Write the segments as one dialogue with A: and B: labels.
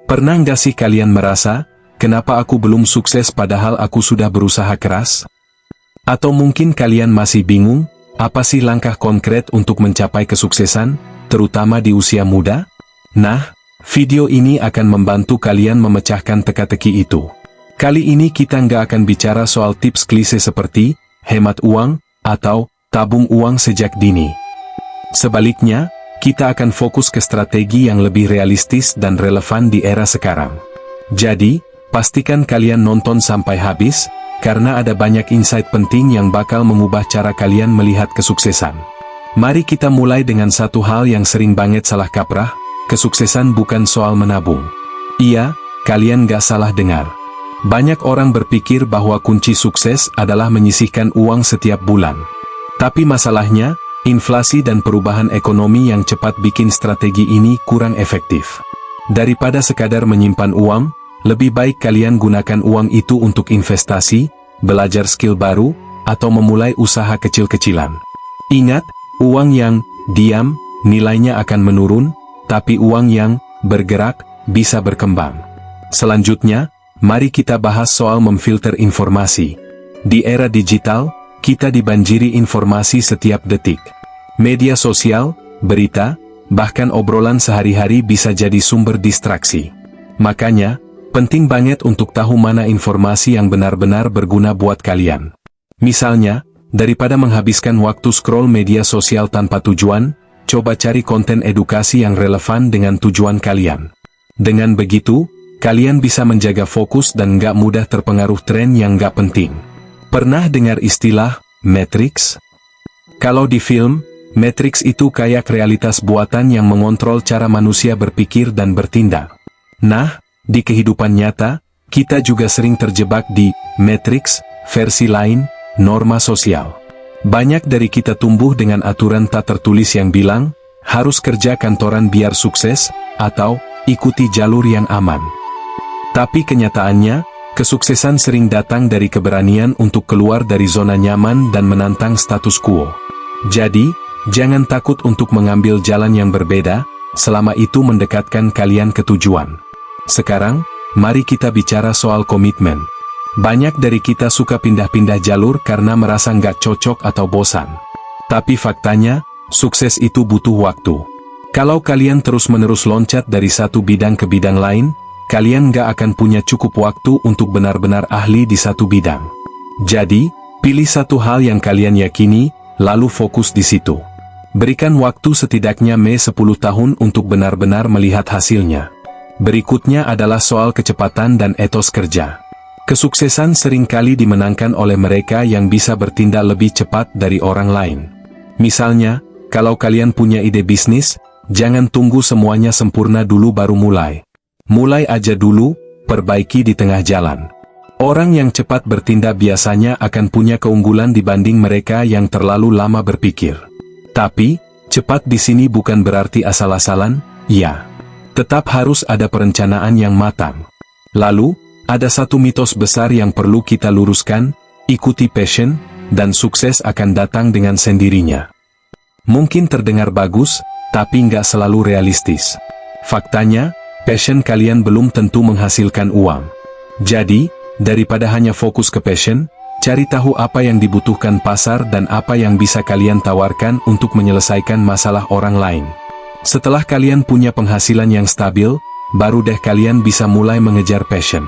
A: Pernah nggak sih kalian merasa, kenapa aku belum sukses padahal aku sudah berusaha keras? Atau mungkin kalian masih bingung, apa sih langkah konkret untuk mencapai kesuksesan, terutama di usia muda? Nah, video ini akan membantu kalian memecahkan teka-teki itu. Kali ini kita nggak akan bicara soal tips klise seperti, hemat uang, atau, tabung uang sejak dini. Sebaliknya, kita akan fokus ke strategi yang lebih realistis dan relevan di era sekarang. Jadi, pastikan kalian nonton sampai habis, karena ada banyak insight penting yang bakal mengubah cara kalian melihat kesuksesan. Mari kita mulai dengan satu hal yang sering banget salah kaprah, kesuksesan bukan soal menabung. Iya, kalian gak salah dengar. Banyak orang berpikir bahwa kunci sukses adalah menyisihkan uang setiap bulan. Tapi masalahnya, inflasi dan perubahan ekonomi yang cepat bikin strategi ini kurang efektif. Daripada sekadar menyimpan uang, lebih baik kalian gunakan uang itu untuk investasi, belajar skill baru, atau memulai usaha kecil-kecilan. Ingat, uang yang diam, nilainya akan menurun, tapi uang yang bergerak, bisa berkembang. Selanjutnya, mari kita bahas soal memfilter informasi. Di era digital, kita dibanjiri informasi setiap detik. Media sosial, berita, bahkan obrolan sehari-hari bisa jadi sumber distraksi. Makanya, penting banget untuk tahu mana informasi yang benar-benar berguna buat kalian. Misalnya, daripada menghabiskan waktu scroll media sosial tanpa tujuan, coba cari konten edukasi yang relevan dengan tujuan kalian. Dengan begitu, kalian bisa menjaga fokus dan nggak mudah terpengaruh tren yang nggak penting. Pernah dengar istilah Matrix? Kalau di film, Matrix itu kayak realitas buatan yang mengontrol cara manusia berpikir dan bertindak. Nah, di kehidupan nyata, kita juga sering terjebak di Matrix, versi lain, norma sosial. Banyak dari kita tumbuh dengan aturan tak tertulis yang bilang, harus kerja kantoran biar sukses, atau ikuti jalur yang aman. Tapi kenyataannya, kesuksesan sering datang dari keberanian untuk keluar dari zona nyaman dan menantang status quo. Jadi, jangan takut untuk mengambil jalan yang berbeda, selama itu mendekatkan kalian ke tujuan. Sekarang, mari kita bicara soal komitmen. Banyak dari kita suka pindah-pindah jalur karena merasa nggak cocok atau bosan. Tapi faktanya, sukses itu butuh waktu. Kalau kalian terus-menerus loncat dari satu bidang ke bidang lain, kalian nggak akan punya cukup waktu untuk benar-benar ahli di satu bidang. Jadi, pilih satu hal yang kalian yakini, lalu fokus di situ. Berikan waktu setidaknya 10 tahun untuk benar-benar melihat hasilnya. Berikutnya adalah soal kecepatan dan etos kerja. Kesuksesan seringkali dimenangkan oleh mereka yang bisa bertindak lebih cepat dari orang lain. Misalnya, kalau kalian punya ide bisnis, jangan tunggu semuanya sempurna dulu baru mulai. Mulai aja dulu, perbaiki di tengah jalan. Orang yang cepat bertindak biasanya akan punya keunggulan dibanding mereka yang terlalu lama berpikir. Tapi, cepat di sini bukan berarti asal-asalan, ya. Tetap harus ada perencanaan yang matang. Lalu, ada satu mitos besar yang perlu kita luruskan, ikuti passion, dan sukses akan datang dengan sendirinya. Mungkin terdengar bagus, tapi nggak selalu realistis. Faktanya, passion kalian belum tentu menghasilkan uang. Jadi, daripada hanya fokus ke passion, cari tahu apa yang dibutuhkan pasar dan apa yang bisa kalian tawarkan untuk menyelesaikan masalah orang lain. Setelah kalian punya penghasilan yang stabil, baru deh kalian bisa mulai mengejar passion.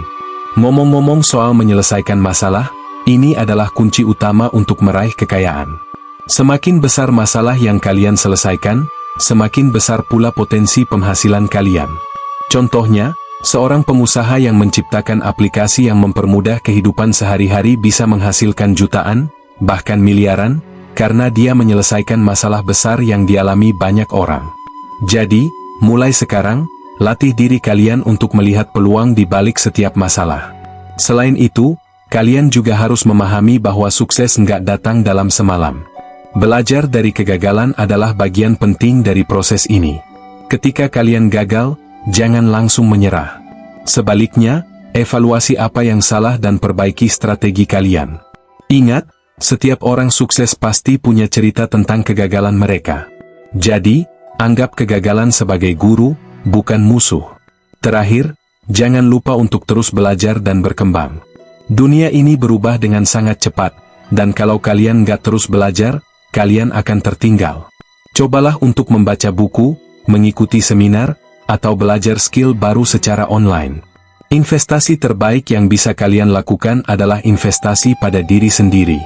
A: Ngomong-ngomong soal menyelesaikan masalah, ini adalah kunci utama untuk meraih kekayaan. Semakin besar masalah yang kalian selesaikan, semakin besar pula potensi penghasilan kalian. Contohnya, seorang pengusaha yang menciptakan aplikasi yang mempermudah kehidupan sehari-hari bisa menghasilkan jutaan, bahkan miliaran, karena dia menyelesaikan masalah besar yang dialami banyak orang. Jadi, mulai sekarang, latih diri kalian untuk melihat peluang di balik setiap masalah. Selain itu, kalian juga harus memahami bahwa sukses nggak datang dalam semalam. Belajar dari kegagalan adalah bagian penting dari proses ini. Ketika kalian gagal, jangan langsung menyerah. Sebaliknya, evaluasi apa yang salah dan perbaiki strategi kalian. Ingat, setiap orang sukses pasti punya cerita tentang kegagalan mereka. Jadi, anggap kegagalan sebagai guru, bukan musuh. Terakhir, Jangan lupa untuk terus belajar dan berkembang. Dunia ini berubah dengan sangat cepat, dan kalau kalian nggak terus belajar, kalian akan tertinggal. Cobalah untuk membaca buku, mengikuti seminar, atau belajar skill baru secara online. Investasi terbaik yang bisa kalian lakukan adalah investasi pada diri sendiri.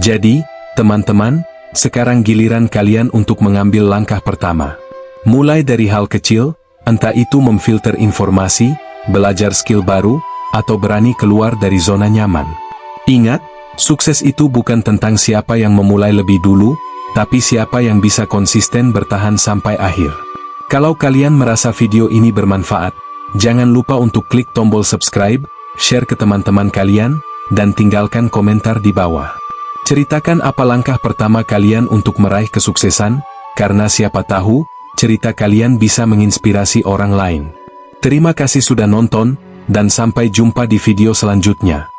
A: Jadi, teman-teman, sekarang giliran kalian untuk mengambil langkah pertama. Mulai dari hal kecil, entah itu memfilter informasi, belajar skill baru, atau berani keluar dari zona nyaman. Ingat, sukses itu bukan tentang siapa yang memulai lebih dulu, tapi siapa yang bisa konsisten bertahan sampai akhir. Kalau kalian merasa video ini bermanfaat, jangan lupa untuk klik tombol subscribe, share ke teman-teman kalian, dan tinggalkan komentar di bawah. Ceritakan apa langkah pertama kalian untuk meraih kesuksesan, karena siapa tahu, cerita kalian bisa menginspirasi orang lain. Terima kasih sudah nonton, dan sampai jumpa di video selanjutnya.